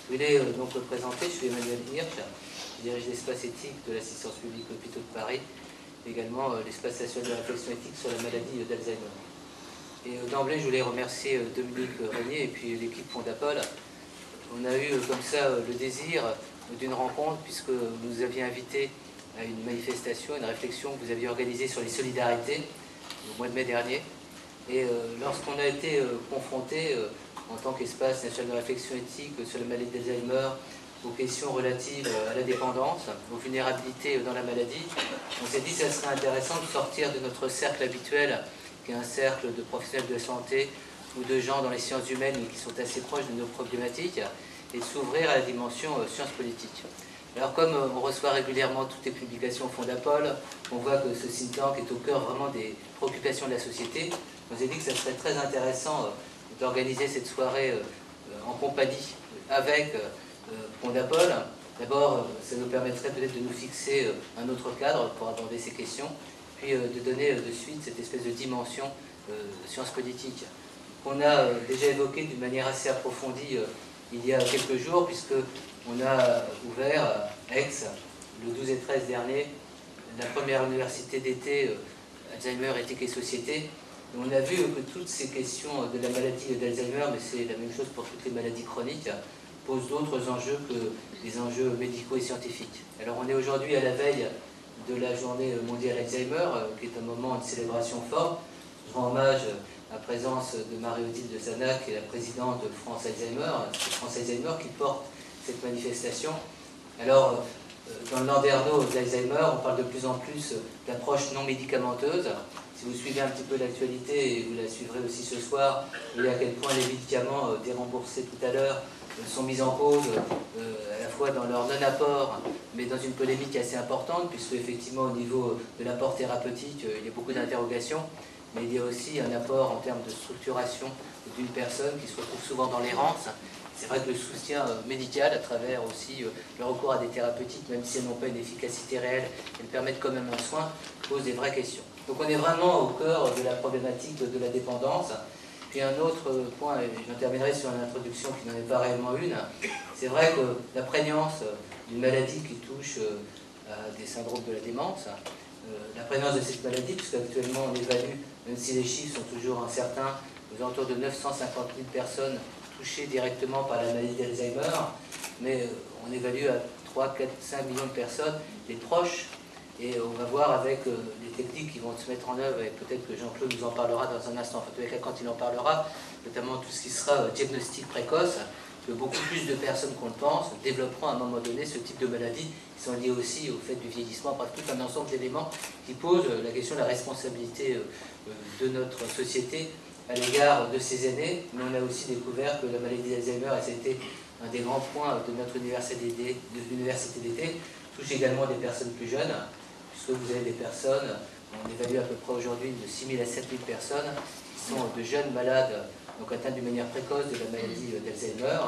Je voulais donc me présenter, je suis Emmanuel Hirsch, je dirige l'espace éthique de l'assistance publique Hôpitaux de Paris, et également l'espace national de réflexion éthique sur la maladie d'Alzheimer. Et d'emblée, je voulais remercier Dominique Régnier et puis l'équipe Fondapol. On a eu comme ça le désir d'une rencontre, puisque vous nous aviez invité à une manifestation, une réflexion que vous aviez organisée sur les solidarités au mois de mai dernier. Et lorsqu'on a été confronté en tant qu'espace national de réflexion éthique sur la maladie d'Alzheimer, aux questions relatives à la dépendance, aux vulnérabilités dans la maladie, on s'est dit que ça serait intéressant de sortir de notre cercle habituel, qui est un cercle de professionnels de santé ou de gens dans les sciences humaines qui sont assez proches de nos problématiques, et de s'ouvrir à la dimension sciences politiques. Alors comme on reçoit régulièrement toutes les publications Fondapol, on voit que ce think tank est au cœur vraiment des préoccupations de la société. On s'est dit que ça serait très intéressant d'organiser cette soirée en compagnie avec Fondapol. D'abord, ça nous permettrait peut-être de nous fixer un autre cadre pour aborder ces questions, puis de donner de suite cette espèce de dimension sciences politiques qu'on a déjà évoquée d'une manière assez approfondie il y a quelques jours, puisqu'on a ouvert à Aix, le 12 et 13 dernier, la première université d'été Alzheimer, éthique et société. Et on a vu que toutes ces questions de la maladie d'Alzheimer, mais c'est la même chose pour toutes les maladies chroniques, posent d'autres enjeux que les enjeux médicaux et scientifiques. Alors on est aujourd'hui à la veille de la journée mondiale Alzheimer, qui est un moment de célébration forte. Je rends hommage à la présence de Marie-Odile de Sanac, qui est la présidente de France Alzheimer, qui porte cette manifestation. Alors, dans le landerneau d'Alzheimer, on parle de plus en plus d'approches non médicamenteuse. Si vous suivez un petit peu l'actualité, et vous la suivrez aussi ce soir, vous voyez à quel point les médicaments déremboursés tout à l'heure sont mis en cause, à la fois dans leur non-apport, mais dans une polémique assez importante, puisque effectivement au niveau de l'apport thérapeutique, il y a beaucoup d'interrogations, mais il y a aussi un apport en termes de structuration d'une personne qui se retrouve souvent dans l'errance. C'est vrai que le soutien médical, à travers aussi le recours à des thérapeutiques, même si elles n'ont pas une efficacité réelle, elles permettent quand même un soin, pose des vraies questions. Donc on est vraiment au cœur de la problématique de la dépendance. Puis un autre point, et j'en terminerai sur une introduction qui n'en est pas réellement une, c'est vrai que la prégnance d'une maladie qui touche à des syndromes de la démence, la prégnance de cette maladie, puisqu'actuellement on évalue, même si les chiffres sont toujours incertains, aux alentours de 950 000 personnes touchées directement par la maladie d'Alzheimer, mais on évalue à 3, 4, 5 millions de personnes, les proches, et on va voir avec les techniques qui vont se mettre en œuvre, et peut-être que Jean-Claude nous en parlera dans un instant, en tout cas quand il en parlera, notamment tout ce qui sera diagnostic précoce, que beaucoup plus de personnes qu'on le pense développeront à un moment donné ce type de maladies qui sont liées aussi au fait du vieillissement, par tout un ensemble d'éléments qui posent la question de la responsabilité de notre société à l'égard de ces aînés. Mais on a aussi découvert que la maladie d'Alzheimer, et ça a été un des grands points de notre université d'été, touche également des personnes plus jeunes, puisque vous avez des personnes, on évalue à peu près aujourd'hui de 6 000 à 7 000 personnes qui sont de jeunes malades, donc atteints d'une manière précoce de la maladie d'Alzheimer.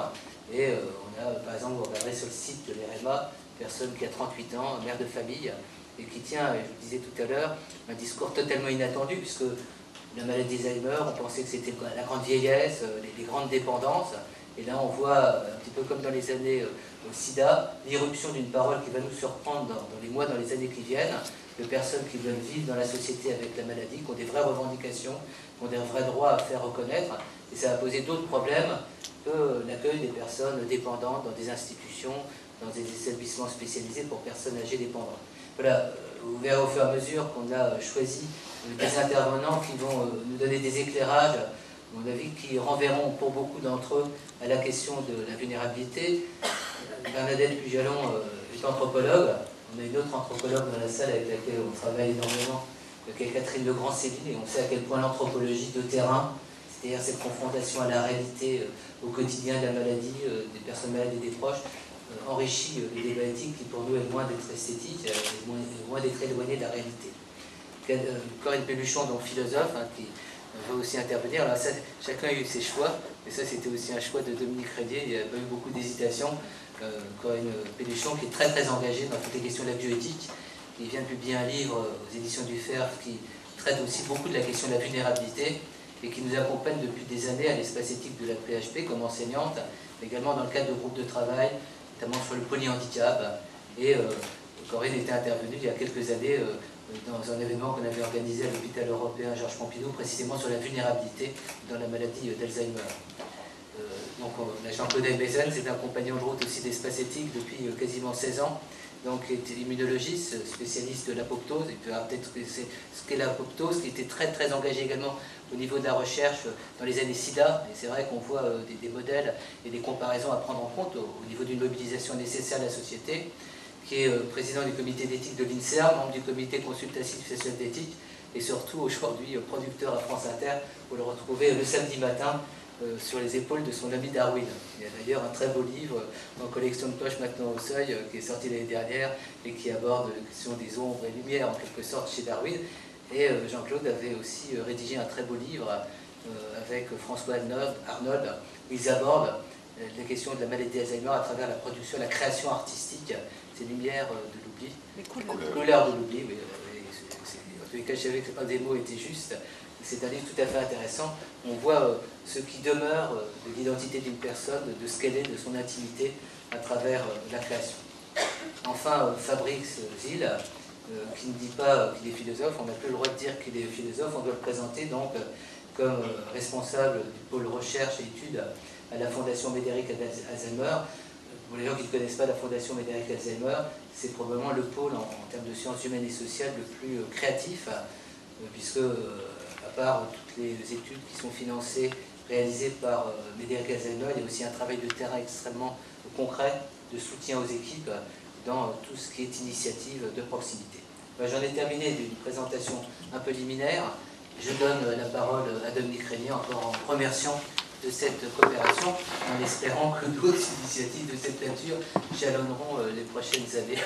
Et on a, par exemple, vous regarderez sur le site de l'EREMA, une personne qui a 38 ans, mère de famille, et qui tient, je vous disais tout à l'heure, un discours totalement inattendu, puisque la maladie d'Alzheimer, on pensait que c'était la grande vieillesse, les grandes dépendances. Et là, on voit, un petit peu comme dans les années au SIDA, l'irruption d'une parole qui va nous surprendre dans les mois, dans les années qui viennent, de personnes qui veulent vivre dans la société avec la maladie, qui ont des vraies revendications, qui ont des vrais droits à faire reconnaître. Et ça va poser d'autres problèmes que l'accueil des personnes dépendantes dans des institutions, dans des établissements spécialisés pour personnes âgées dépendantes. Voilà, vous verrez au fur et à mesure qu'on a choisi des intervenants qui vont nous donner des éclairages, à mon avis, qui renverront pour beaucoup d'entre eux à la question de la vulnérabilité. Bernadette Pujalon est anthropologue. On a une autre anthropologue dans la salle avec laquelle on travaille énormément, qui est Catherine Legrand-Céline, et on sait à quel point l'anthropologie de terrain, c'est-à-dire cette confrontation à la réalité au quotidien de la maladie, des personnes malades et des proches, enrichit les débats éthiques qui pour nous est loin d'être esthétique, loin d'être éloigné de la réalité. Corinne Pelluchon, donc philosophe, qui va aussi intervenir. Alors ça, chacun a eu ses choix, et ça c'était aussi un choix de Dominique Régnier, il n'y a pas eu beaucoup d'hésitation. Corinne Pelluchon, qui est très très engagée dans toutes les questions de la bioéthique, qui vient de publier un livre aux éditions du Fer qui traite aussi beaucoup de la question de la vulnérabilité, et qui nous accompagne depuis des années à l'espace éthique de la PHP comme enseignante, également dans le cadre de groupes de travail, notamment sur le polyhandicap. Et Corinne était intervenue il y a quelques années dans un événement qu'on avait organisé à l'hôpital européen Georges Pompidou, précisément sur la vulnérabilité dans la maladie d'Alzheimer. Donc Jean-Claude Elbesen, c'est un compagnon de route aussi d'Espace Éthique depuis quasiment 16 ans, donc il est immunologiste, spécialiste de l'apoptose, il peut peut-être ce qu'est l'apoptose, qui était très engagé également au niveau de la recherche dans les années SIDA, et c'est vrai qu'on voit des modèles et des comparaisons à prendre en compte au niveau d'une mobilisation nécessaire de la société, qui est président du comité d'éthique de l'INSERM, membre du comité consultatif social d'éthique, et surtout aujourd'hui producteur à France Inter, pour le retrouver le samedi matin sur les épaules de son ami Darwin. Il y a d'ailleurs un très beau livre en collection de poche maintenant au seuil qui est sorti l'année dernière et qui aborde la question des ombres et lumières en quelque sorte chez Darwin. Et Jean-Claude avait aussi rédigé un très beau livre avec François Arnold où ils abordent la question de la maladie d'Alzheimer à travers la production, la création artistique, ces lumières de l'oubli. Les couleurs de l'oubli, oui. En tous les cas, je savais que un des mots était juste. C'est un livre tout à fait intéressant. On voit ce qui demeure de l'identité d'une personne, de ce qu'elle est, de son intimité à travers la création. Enfin, Fabrice Zil, qui ne dit pas qu'il est philosophe, on n'a plus le droit de dire qu'il est philosophe, on doit le présenter donc comme responsable du pôle recherche et études à la Fondation Médéric Alzheimer. Pour les gens qui ne connaissent pas la Fondation Médéric Alzheimer, c'est probablement le pôle en termes de sciences humaines et sociales le plus créatif, puisque à part toutes les études qui sont financées, réalisées par Médéric Alzheimer, il y a aussi un travail de terrain extrêmement concret de soutien aux équipes dans tout ce qui est initiative de proximité. J'en ai terminé d'une présentation un peu liminaire. Je donne la parole à Dominique Régnier, encore en remerciant de cette coopération, en espérant que d'autres initiatives de cette nature jalonneront les prochaines années.